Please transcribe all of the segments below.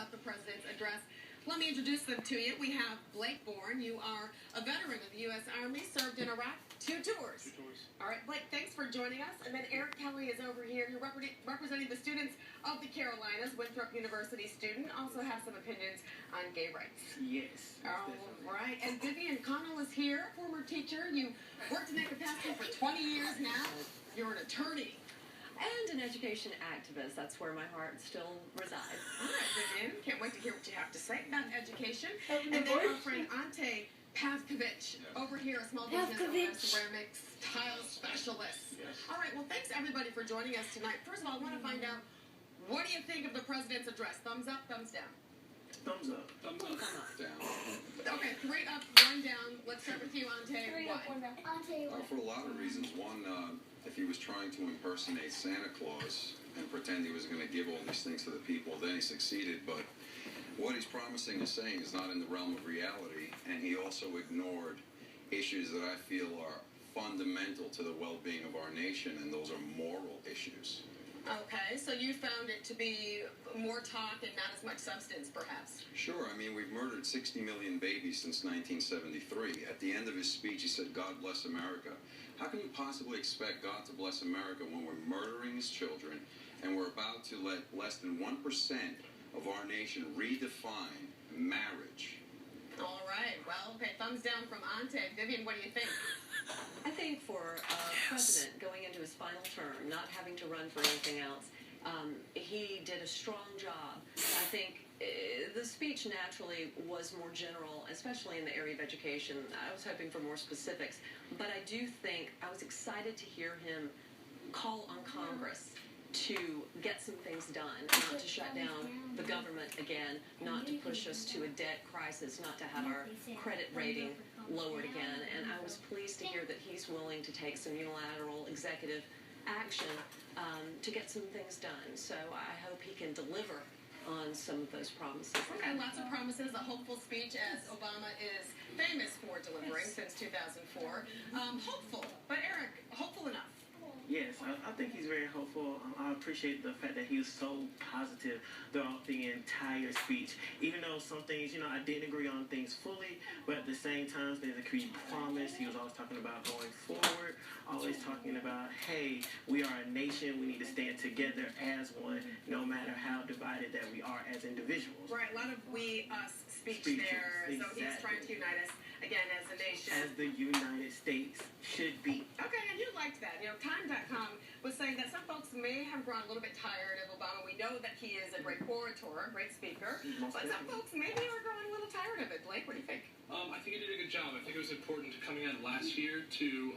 about the president's address. Let me introduce them to you. We have Blake Bourne. You are a veteran of the U.S. Army, served in Iraq, 2 tours. 2 tours. All right, Blake, thanks for joining us. And then Eric Kelly is over here. You're representing the students of the Carolinas, Winthrop University student. Also has some opinions on gay rights. Yes. All right. And Vivian Connell is here, former teacher. You worked in that capacity for 20 years now. You're an attorney. And an education activist. That's where my heart still resides. All right, Vivian. Can't wait to hear what you have to say about education. And then our friend Ante over here, a small business owner, ceramics, tile specialist. Yes. All right, well, thanks everybody for joining us tonight. First of all, I want to find out, what do you think of the president's address? Thumbs up, thumbs down? Thumbs up. Thumbs up. Down. Okay, 3 up, 1 down. Let's start with you, Ante. 3 up, 1 down. For a lot of reasons. One, if he was trying to impersonate Santa Claus and pretend he was going to give all these things to the people, then he succeeded. But what he's promising and saying is not in the realm of reality, and he also ignored issues that I feel are fundamental to the well-being of our nation, and those are moral issues. Okay, so you found it to be more talk and not as much substance, perhaps? Sure. I mean, we've murdered 60 million babies since 1973. At the end of his speech, he said, "God bless America." How can you possibly expect God to bless America when we're murdering his children and we're about to let less than 1% of our nation redefine marriage? All right. Well, okay, thumbs down from Ante. Vivian, what do you think? I think for a president going into his final term, not having to run for anything else, he did a strong job. I think the speech naturally was more general, especially in the area of education. I was hoping for more specifics, but I do think I was excited to hear him call on Congress to get some things done, not to shut down the government again, not to push us to a debt crisis, not to have our credit rating lowered again. And I was pleased to hear that he's willing to take some unilateral executive action to get some things done. So I hope he can deliver on some of those promises. Okay, lots of promises, a hopeful speech, as Obama is famous for delivering since 2004. Hopeful, but Eric, hopeful enough? Yes, I think he's very hopeful. I appreciate the fact that he was so positive throughout the entire speech. Even though some things, I didn't agree on things fully, but at the same time, there's a key promise. He was always talking about going forward, always talking about, hey, we are a nation. We need to stand together as one, no matter how divided that we are as individuals. Right, a lot of we, us speech there. Exactly. So he's trying to unite us, again, as a nation. As the United States should be. Okay, and you liked that. Time.com was saying that some folks may have grown a little bit tired of Obama. We know that he is a great orator, great speaker, but some folks maybe are growing a little tired of it. Blake, what do you think? I think he did a good job. I think it was important coming out last year to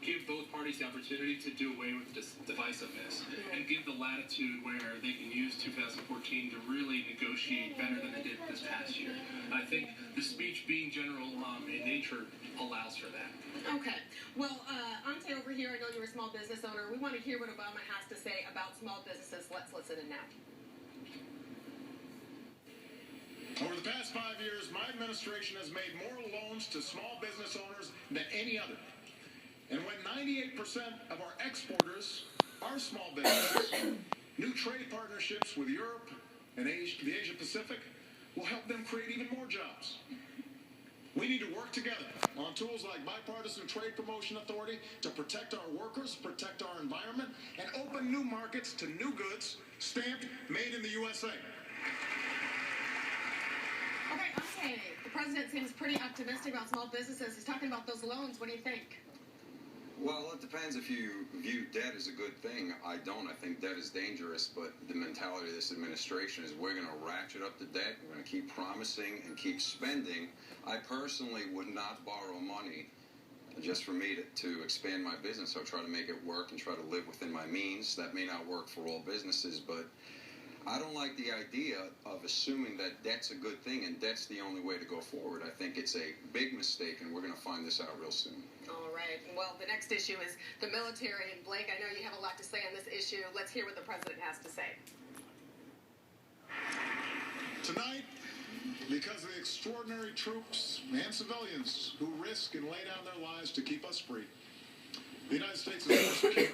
give both parties the opportunity to do away with divisiveness and give the latitude where they can use 2014 to really negotiate better than they did this past year. And I think the speech being general in nature allows for that. Okay. Well, Ante over here, I know you're a small business owner. We want to hear what Obama has to say about small businesses. Let's listen in now. Over the past 5 years, my administration has made more loans to small business owners than any other. And when 98% of our exporters are small businesses, new trade partnerships with Europe and the Asia Pacific will help them create even more jobs. We need to work together on tools like Bipartisan Trade Promotion Authority to protect our workers, protect our environment, and open new markets to new goods stamped Made in the USA. Okay, Ante, the president seems pretty optimistic about small businesses. He's talking about those loans. What do you think? Well, it depends if you view debt as a good thing. I don't. I think debt is dangerous, but the mentality of this administration is we're going to ratchet up the debt. We're going to keep promising and keep spending. I personally would not borrow money just for me to expand my business. I'll try to make it work and try to live within my means. That may not work for all businesses, but I don't like the idea of assuming that debt's a good thing and debt's the only way to go forward. I think it's a big mistake, and we're going to find this out real soon. All right. Well, the next issue is the military. And Blake, I know you have a lot to say on this issue. Let's hear what the president has to say. Tonight, because of the extraordinary troops and civilians who risk and lay down their lives to keep us free, the United States is more secure.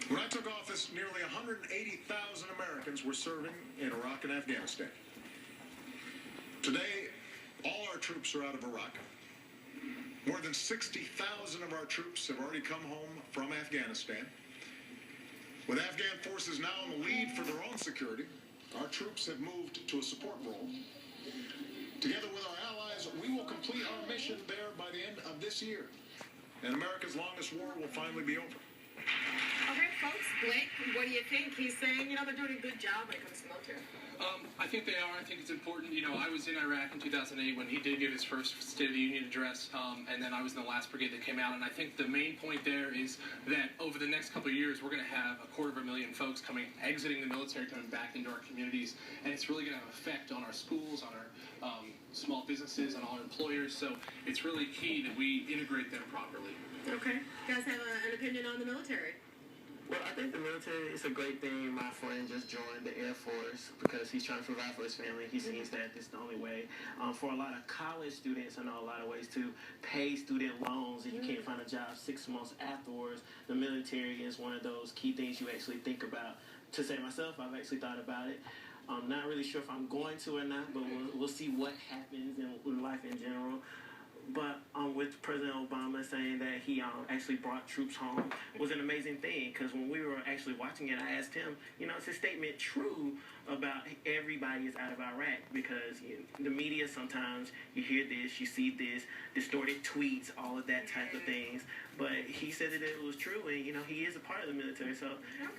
When I took office August, nearly 180,000 Americans were serving in Iraq and Afghanistan. Today, all our troops are out of Iraq. More than 60,000 of our troops have already come home from Afghanistan. With Afghan forces now in the lead for their own security, our troops have moved to a support role. Together with our allies, we will complete our mission there by the end of this year. And America's longest war will finally be over. Okay, folks, Blake, what do you think? He's saying, they're doing a good job when it comes to military. I think they are. I think it's important. I was in Iraq in 2008 when he did give his first State of the Union address, and then I was in the last brigade that came out. And I think the main point there is that over the next couple of years, we're going to have 250,000 folks exiting the military, coming back into our communities, and it's really going to have an effect on our schools, on our small businesses, on our employers. So it's really key that we integrate them properly. Okay. You guys have an opinion on the military? Well, I think the military is a great thing. My friend just joined the Air Force because he's trying to provide for his family. He sees that this is the only way. For a lot of college students, I know a lot of ways to pay student loans if you can't find a job 6 months afterwards. The military is one of those key things you actually think about. To say myself, I've actually thought about it. I'm not really sure if I'm going to or not, but we'll see what happens in life in general. But with President Obama saying that he actually brought troops home was an amazing thing, because when we were actually watching it, I asked him, is his statement true about everybody is out of Iraq? Because the media, sometimes you hear this, you see this, distorted tweets, all of that type of things. But he said that it was true, and, he is a part of the military. So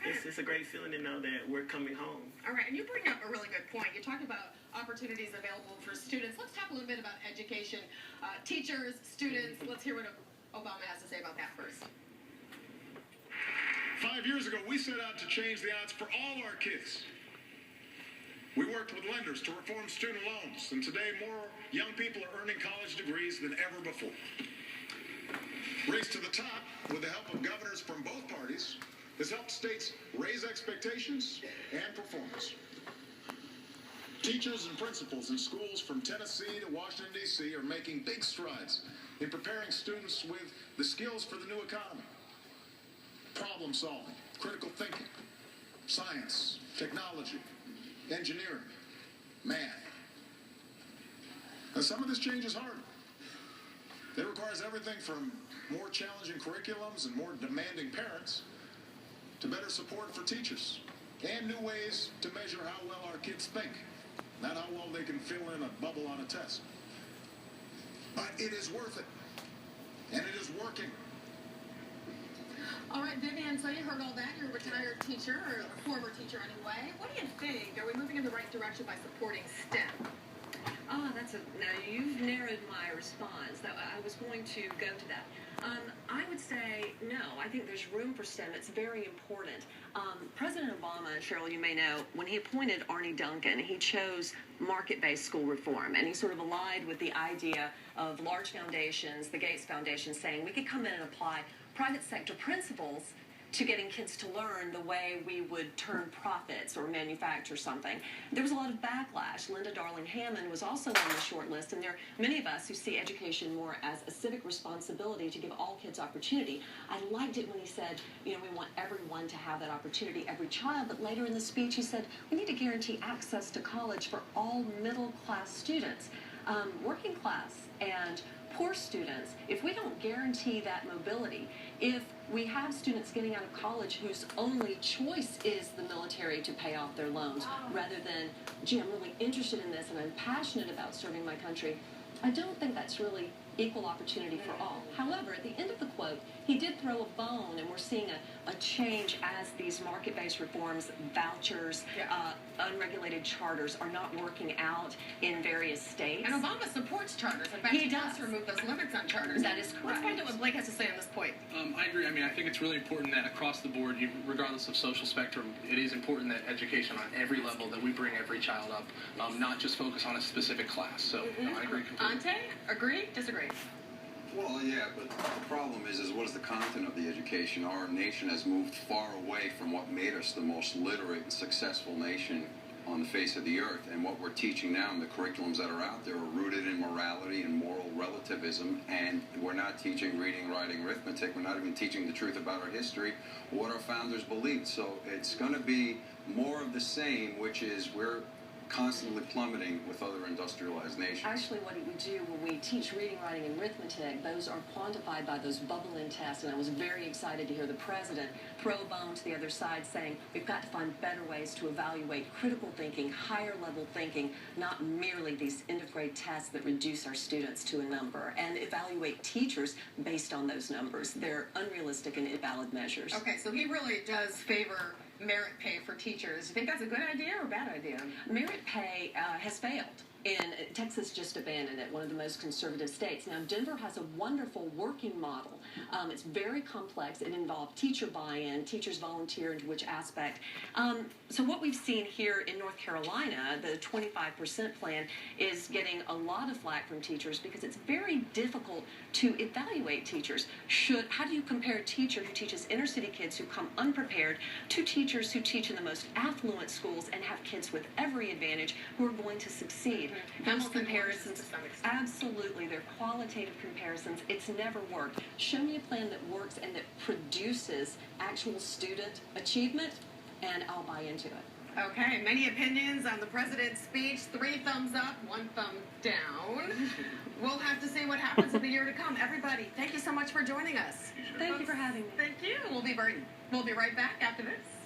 it's a great feeling to know that we're coming home. All right, and you bring up a really good point. You talk about opportunities available for students. Let's talk a little bit about education. Teachers, students, let's hear what Obama has to say about that first. 5 years ago, we set out to change the odds for all our kids. We worked with lenders to reform student loans, and today more young people are earning college degrees than ever before. Race to the Top, with the help of governors from both parties, has helped states raise expectations and performance. Teachers and principals in schools from Tennessee to Washington, D.C. are making big strides in preparing students with the skills for the new economy. Problem solving, critical thinking, science, technology, engineering, math. And some of this change is hard. It requires everything from more challenging curriculums and more demanding parents to better support for teachers and new ways to measure how well our kids think, not how well they can fill in a bubble on a test. But it is worth it, and it is working. All right, Vivian, so you heard all that. You're a retired teacher, or a former teacher anyway. What do you think? Are we moving in the right direction by supporting STEM? Now you've narrowed my response. I was going to go to that. I would say no. I think there's room for STEM. It's very important. President Obama, Cheryl, you may know, when he appointed Arne Duncan, he chose market-based school reform, and he sort of allied with the idea of large foundations, the Gates Foundation, saying we could come in and apply private sector principles to getting kids to learn the way we would turn profits or manufacture something. There was a lot of backlash. Linda Darling-Hammond was also on the short list, and there are many of us who see education more as a civic responsibility to give all kids opportunity. I liked it when he said, we want everyone to have that opportunity, every child, but later in the speech he said, we need to guarantee access to college for all middle-class students, working class, and poor students. If we don't guarantee that mobility, if we have students getting out of college whose only choice is the military to pay off their loans, rather than, gee, I'm really interested in this and I'm passionate about serving my country, I don't think that's really equal opportunity for all. However, at the end of the quote, he did throw a bone, and we're seeing a change as these market-based reforms, vouchers, unregulated charters are not working out in various states. And Obama supports charters. In fact, he does remove those limits on charters. That is correct. Let's find out what Blake has to say on this point. I agree. I think it's really important that across the board, regardless of social spectrum, it is important that education on every level, that we bring every child up, not just focus on a specific class. So I agree completely. Ante, agree, disagree? Well, yeah, but the problem is what is the content of the education? Our nation has moved far away from what made us the most literate and successful nation on the face of the earth. And what we're teaching now and the curriculums that are out there are rooted in morality and moral relativism. And we're not teaching reading, writing, arithmetic. We're not even teaching the truth about our history, what our founders believed. So it's going to be more of the same, which is we're constantly plummeting with other industrialized nations. Actually, what we do when we teach reading, writing, and arithmetic, those are quantified by those bubble-in tests, and I was very excited to hear the president throw a bone to the other side saying we've got to find better ways to evaluate critical thinking, higher-level thinking, not merely these end-of-grade tests that reduce our students to a number, and evaluate teachers based on those numbers. They're unrealistic and invalid measures. Okay, so he really does favor merit pay for teachers. Do you think that's a good idea or a bad idea? Merit pay has failed. And Texas just abandoned it, one of the most conservative states. Now, Denver has a wonderful working model. It's very complex. It involved teacher buy-in, teachers volunteer into which aspect. So what we've seen here in North Carolina, the 25% plan, is getting a lot of flack from teachers because it's very difficult to evaluate teachers. How do you compare a teacher who teaches inner-city kids who come unprepared to teachers who teach in the most affluent schools and have kids with every advantage who are going to succeed? Those comparisons, absolutely, they're qualitative comparisons. It's never worked. Show me a plan that works and that produces actual student achievement, and I'll buy into it. Okay, many opinions on the president's speech. 3 thumbs up, 1 thumb down. We'll have to see what happens in the year to come. Everybody, thank you so much for joining us. Thank you for having me. Thank you. We'll be right back after this.